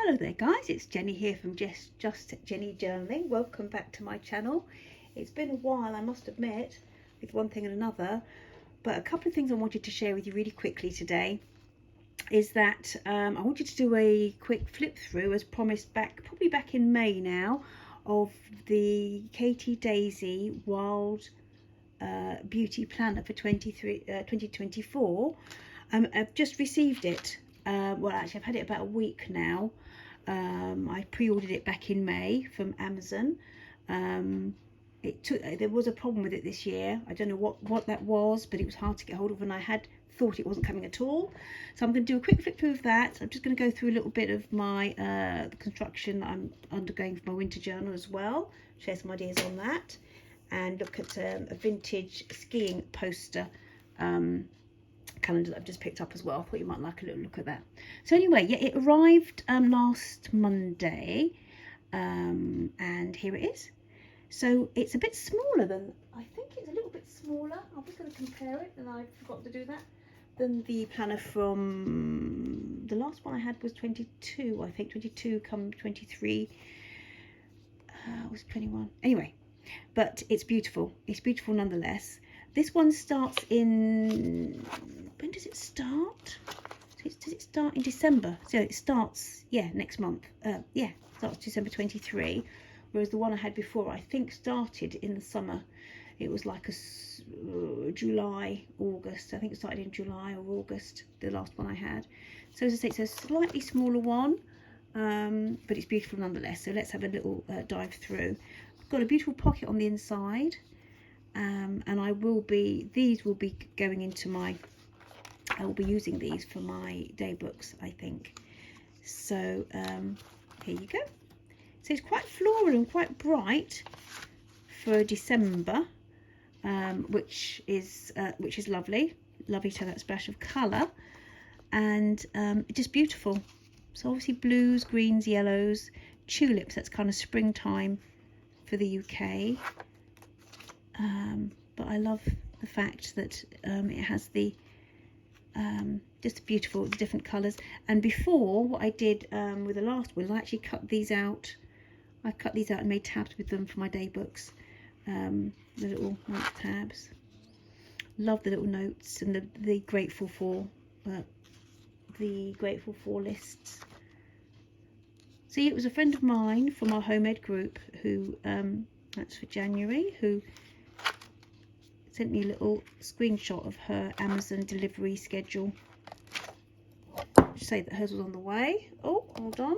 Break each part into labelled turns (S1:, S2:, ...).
S1: Hello there guys, it's Jenny here from Just Jenny Journaling. Welcome back to my channel. It's been a while, I must admit, with one thing and another, but a couple of things I wanted to share with you really quickly today is that I wanted to do a quick flip through, as promised, probably back in May now, of the Katy Daisy Wild Beauty Planner for 2024. I've just received it. Well, actually I've had it about a week now. I pre-ordered it back in May from Amazon. There was a problem with it this year. I don't know what that was, but it was hard to get hold of, and I had thought it wasn't coming at all. So I'm going to do a quick flip through of that. I'm just going to go through a little bit of my the construction that I'm undergoing for my winter journal as well, share some ideas on that, and look at a vintage skiing poster calendar that I've just picked up as well. I thought you might like a little look at that. So anyway, yeah, it arrived last Monday, and here it is. So it's a bit smaller than, I think it's a little bit smaller. I was going to compare it and I forgot to do that, than the planner from the last one I had was 22, I think 22 come 23, was 21 anyway. But it's beautiful. It's beautiful nonetheless. This one starts in, when does it start? Does it start in December? So it starts, yeah, next month. Yeah, starts December 23. Whereas the one I had before, I think, started in the summer. It was like a July, August. I think it started in July or August, the last one I had. So as I say, it's a slightly smaller one, but it's beautiful nonetheless. So let's have a little dive through. I've got a beautiful pocket on the inside. And these will be going into my, I will be using these for my day books, I think. So here you go. So it's quite floral and quite bright for December, which is lovely. Lovely to have that splash of colour, and just beautiful. So obviously blues, greens, yellows, tulips. That's kind of springtime for the UK. But I love the fact that it has the just beautiful different colours. And before, what I did with the last one, I actually cut these out. I cut these out and made tabs with them for my day books. The little note tabs. Love the little notes and the grateful for lists. See, it was a friend of mine from our homemade group who that's for January, who sent me a little screenshot of her Amazon delivery schedule to say that hers was on the way. Oh, hold on,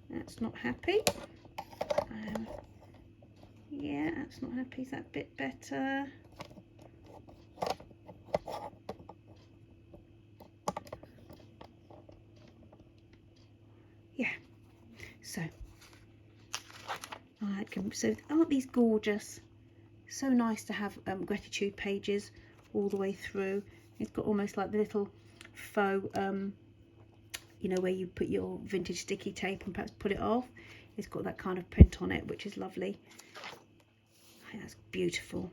S1: that's not happy. Yeah, that's not happy. Is that a bit better? Yeah. So aren't these gorgeous? So nice to have gratitude pages all the way through. It's got almost like the little faux, you know, where you put your vintage sticky tape and perhaps put it off. It's got that kind of print on it, which is lovely. I think that's beautiful.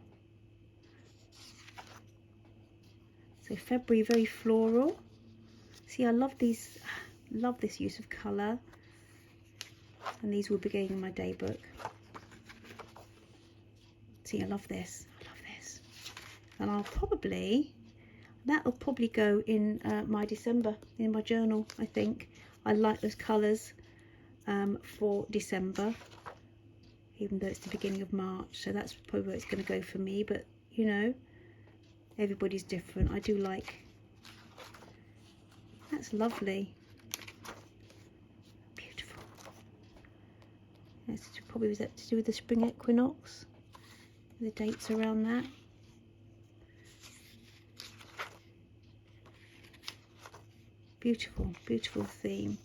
S1: So February, very floral. See, I love these. Love this use of colour. And these will be going in my day book. See, I love this. I love this. And that'll probably go in my December, in my journal, I think. I like those colours for December, even though it's the beginning of March. So that's probably where it's going to go for me. But, you know, everybody's different. I do like, that's lovely. Beautiful. It's probably was that to do with the spring equinox. The dates around that. Beautiful, beautiful theme.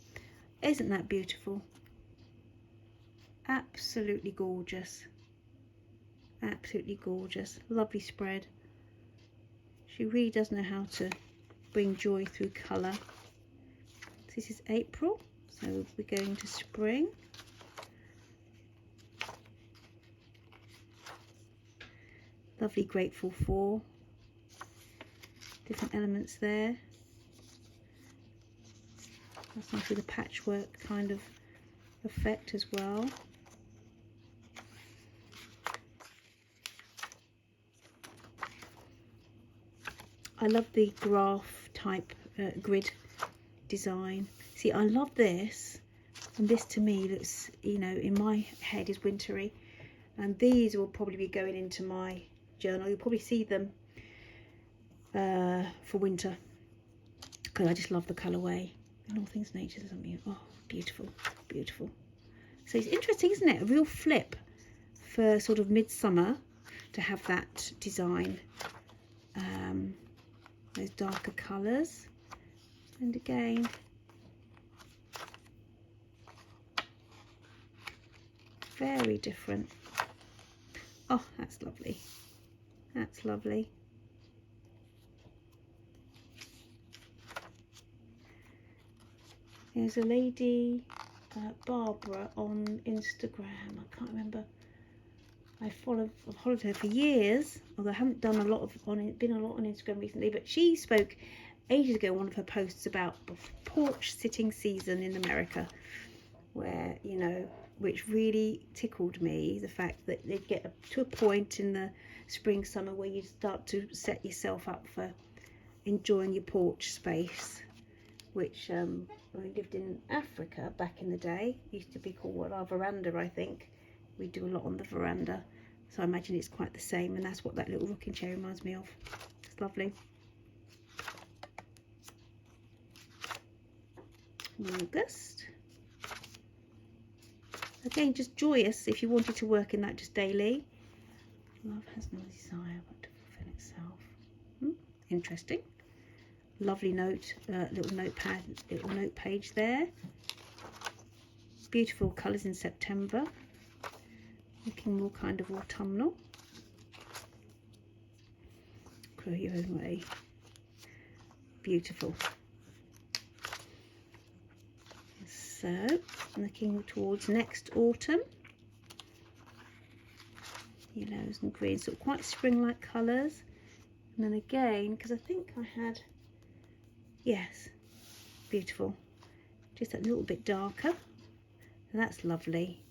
S1: Isn't that beautiful? Absolutely gorgeous. Absolutely gorgeous. Lovely spread. She really does know how to bring joy through colour. This is April, so we're going to spring. Lovely grateful for. Different elements there. That's nice with a patchwork kind of effect as well. I love the graph type grid design. See, I love this, and this to me looks, you know, in my head is wintry, and these will probably be going into my journal. You'll probably see them for winter, because I just love the colourway. And all things nature, something, oh, beautiful, beautiful. So it's interesting, isn't it? A real flip for sort of midsummer to have that design. Those darker colours, and again very different. Oh, that's lovely, that's lovely. There's a lady, Barbara, on Instagram. I can't remember. I've followed her for years, although I haven't done a lot of been a lot on Instagram recently. But she spoke ages ago in one of her posts about porch sitting season in America, where, you know, which really tickled me, the fact that they get to a point in the spring, summer where you start to set yourself up for enjoying your porch space, which when we lived in Africa back in the day used to be called our veranda. I think we do a lot on the veranda, so I imagine it's quite the same, and that's what that little rocking chair reminds me of. It's lovely. August. Again, just joyous if you wanted to work in that just daily. Love has no desire but to fulfill itself. Interesting. Lovely note, little notepad, little note page there. Beautiful colours in September. Looking more kind of autumnal. Grow your own way. Beautiful. So, looking towards next autumn. Yellows and greens, so quite spring-like colours. And then again, because I think I had, yes, beautiful. Just a little bit darker. And that's lovely.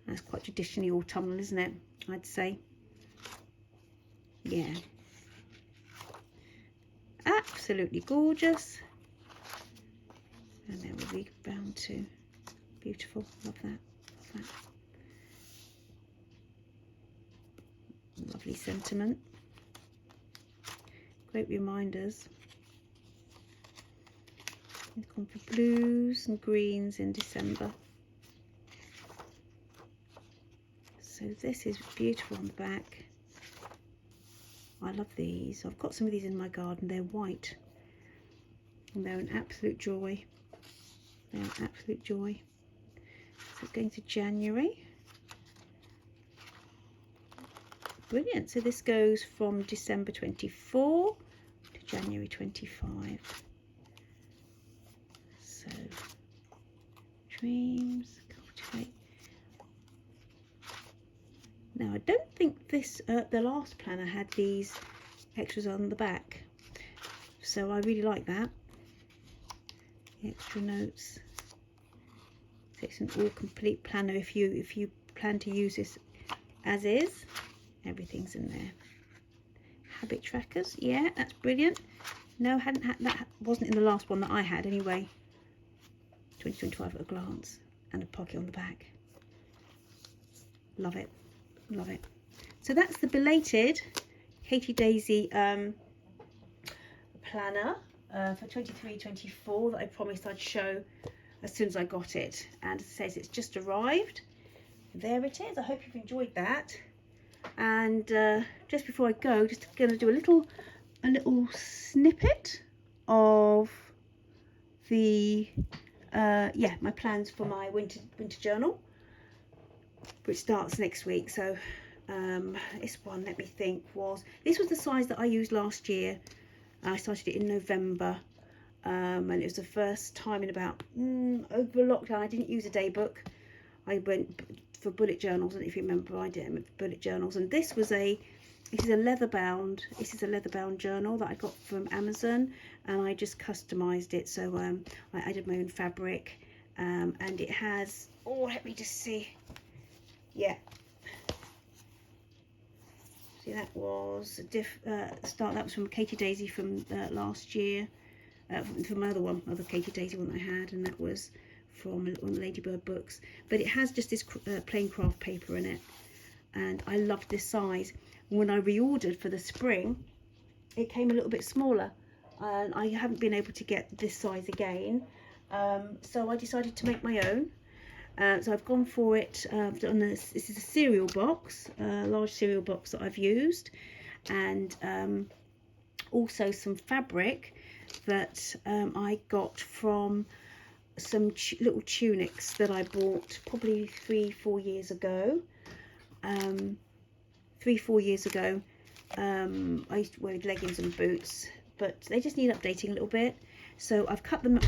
S1: That's quite traditionally autumnal, isn't it? I'd say. Yeah. Absolutely gorgeous. And then we'll be round to beautiful. Love that. Love that. Lovely sentiment. Great reminders. We've gone for blues and greens in December. So this is beautiful on the back. I love these. I've got some of these in my garden. They're white, and they're an absolute joy. They're an absolute joy. So going to January. Brilliant. So this goes from December 24 to January 25. So dreams, cultivate. Now I don't think this, the last planner had these extras on the back, so I really like that. The extra notes. So it's an all complete planner. If you plan to use this as is, everything's in there. Habit trackers, yeah, that's brilliant. No, hadn't had that. Wasn't in the last one that I had anyway. 2025 at a glance, and a pocket on the back. Love it. Love it. So that's the belated Katy Daisy planner for 23-24 that I promised I'd show as soon as I got it. And it says it's just arrived. There it is. I hope you've enjoyed that. And just before I go, just going to do a little snippet of the my plans for my winter journal, which starts next week. So this one, let me think, this was the size that I used last year. I started it in November, and it was the first time in about over lockdown I didn't use a day book. I went for bullet journals, and if you remember, I did bullet journals, and this was a this is a leather bound journal that I got from Amazon, and I just customized it. So I added my own fabric, and it has, oh, let me just see, yeah, see, that was that was from Katy Daisy from last year, from other Katy Daisy one I had, and that was from one of the Ladybird books. But it has just this plain craft paper in it, and I loved this size. When I reordered for the spring, it came a little bit smaller, and I haven't been able to get this size again, so I decided to make my own. So I've gone for it. This is a cereal box, a large cereal box that I've used, and also some fabric that I got from some little tunics that I bought probably 3-4 years ago. 3-4 years ago. I used to wear leggings and boots, but they just need updating a little bit. So I've cut them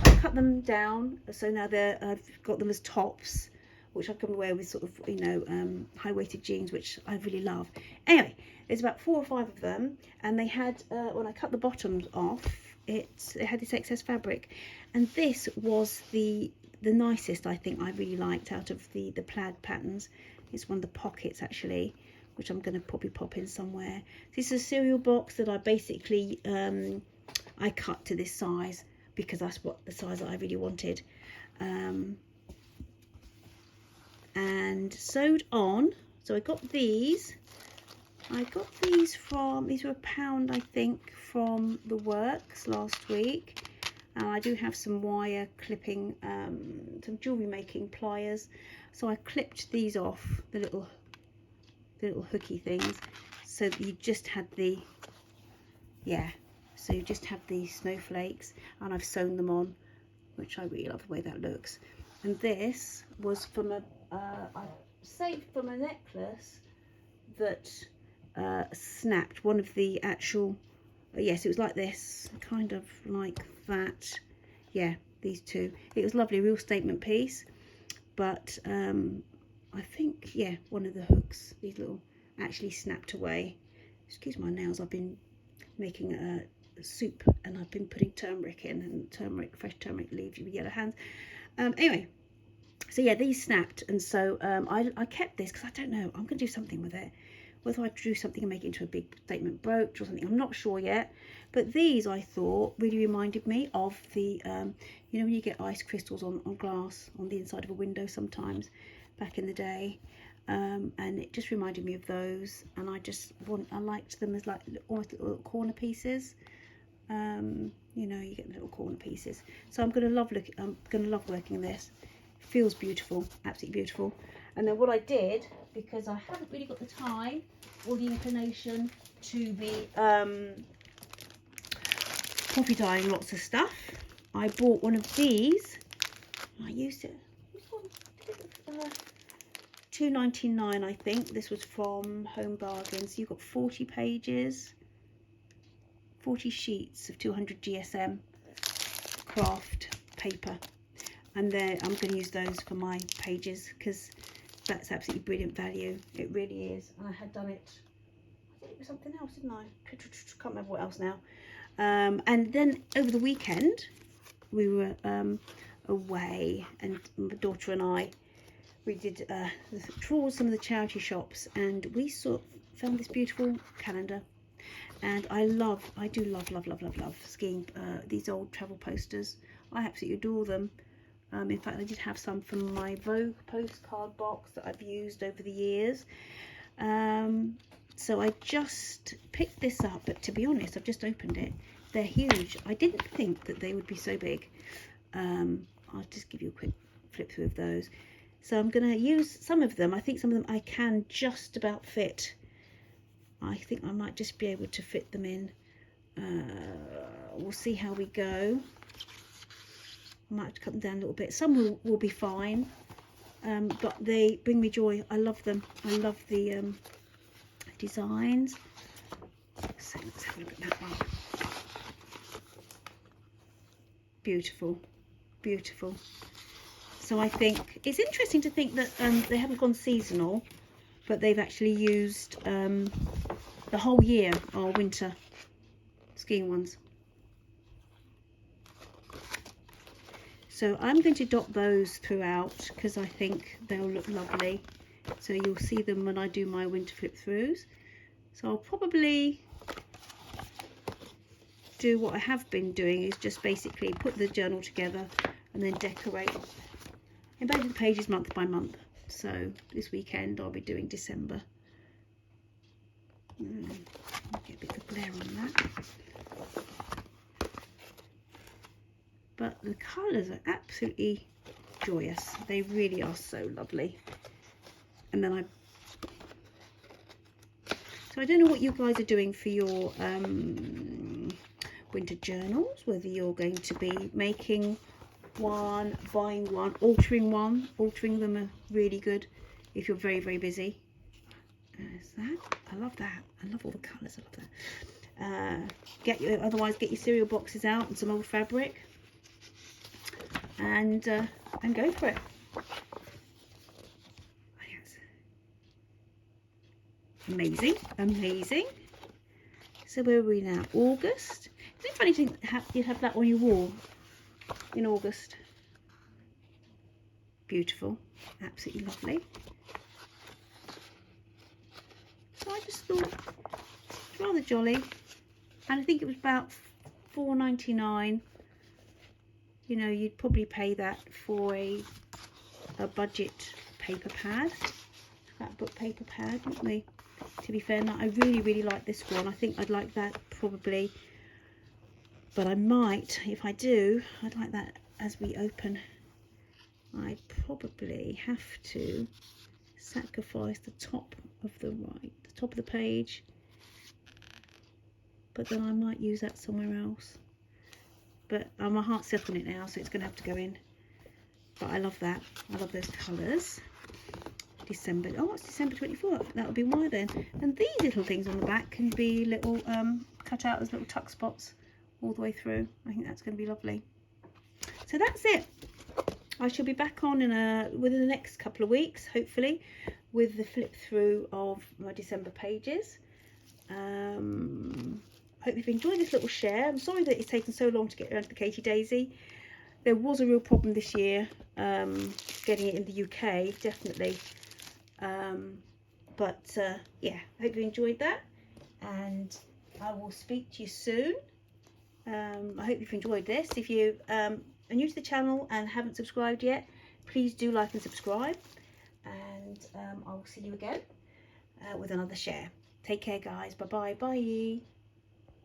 S1: down. So now I've got them as tops, which I can wear with sort of, you know, high-waisted jeans, which I really love. Anyway, there's about 4 or 5 of them, and they had, when I cut the bottoms off, it had this excess fabric, and this was the nicest, I think. I really liked out of the plaid patterns. It's one of the pockets actually, which I'm going to probably pop in somewhere. This is a cereal box that I basically I cut to this size because that's what the size that I really wanted, and sewed on. So I got these. From, these were £1 I think from the Works last week. I do have some wire clipping, some jewellery making pliers, so I clipped these off, the little hooky things, so that you just had the, yeah, so you just have these snowflakes, and I've sewn them on, which I really love the way that looks. And this was from I saved from a necklace that snapped. One of the actual, yes, it was like this, kind of like that, yeah, these two. It was lovely, real statement piece, but I think, yeah, one of the hooks, these little, actually snapped away. Excuse my nails, I've been making a soup, and I've been putting turmeric in, and turmeric, fresh turmeric leaves you with yellow hands. Anyway, so yeah, these snapped, and so I kept this because I don't know, I'm going to do something with it. Whether I do something and make it into a big statement brooch or something, I'm not sure yet. But these, I thought, really reminded me of the, you know, when you get ice crystals on glass on the inside of a window sometimes, back in the day. And it just reminded me of those. And I liked them as like almost little corner pieces. You know, you get the little corner pieces. So I'm gonna love working this. It feels beautiful, absolutely beautiful. And then what I did, because I haven't really got the time or the inclination to be copy dyeing lots of stuff, I bought one of these. I used it. This one, £2.99 I think. This was from Home Bargains. You've got 40 pages, 40 sheets of 200 GSM craft paper, and then I'm going to use those for my pages because that's absolutely brilliant value. It really is. And I had done it, I did it with something else, didn't I? Can't remember what else now. And then over the weekend we were away, and my daughter and I, we did trawled some of the charity shops, and we found this beautiful calendar. And I do love skiing, these old travel posters. I absolutely adore them. In fact, I did have some from my Vogue postcard box that I've used over the years. So I just picked this up, but to be honest, I've just opened it. They're huge. I didn't think that they would be so big. I'll just give you a quick flip through of those. So I'm going to use some of them. I think some of them I can just about fit. I think I might just be able to fit them in. We'll see how we go. I might have to cut them down a little bit. Some will be fine, but they bring me joy. I love them. I love the designs. So let's have a look at that one. Beautiful, beautiful. So I think it's interesting to think that they haven't gone seasonal, but they've actually used the whole year are winter skiing ones. So I'm going to dot those throughout because I think they'll look lovely. So you'll see them when I do my winter flip throughs. So I'll probably do what I have been doing, is just basically put the journal together and then decorate and embed the pages month by month. So this weekend I'll be doing December. Get a bit of glare on that. But the colours are absolutely joyous. They really are so lovely. And then so I don't know what you guys are doing for your winter journals, whether you're going to be making one, buying one, altering one. Altering them are really good if you're very, very busy. There's that. I love that. I love all the colours. I love that. Otherwise get your cereal boxes out and some old fabric, and go for it. Amazing, amazing. So where are we now? August. Isn't it funny to you have that on your wall in August? Beautiful, absolutely lovely. So I just thought it's rather jolly, and I think it was about £4.99. You know, you'd probably pay that for a budget paper pad, that book paper pad, wouldn't we? To be fair, I really, really like this one. I think I'd like that probably, but I might, if I do, I'd like that as we open. I probably have to sacrifice the top of the top of the page, but then I might use that somewhere else. But my heart's set on it now, so it's going to have to go in. But I love that. I love those colours. December. Oh, it's December 24th. That would be why then. And these little things on the back can be little cut out as little tuck spots all the way through. I think that's going to be lovely. So that's it. I shall be back on within the next couple of weeks, hopefully, with the flip through of my December pages. Hope you've enjoyed this little share. I'm sorry that it's taken so long to get around to the Katy Daisy. There was a real problem this year getting it in the UK, definitely. Yeah, I hope you enjoyed that, and I will speak to you soon. I hope you've enjoyed this. If you are new to the channel and haven't subscribed yet, please do like and subscribe, and I will see you again with another share. Take care, guys. Bye bye.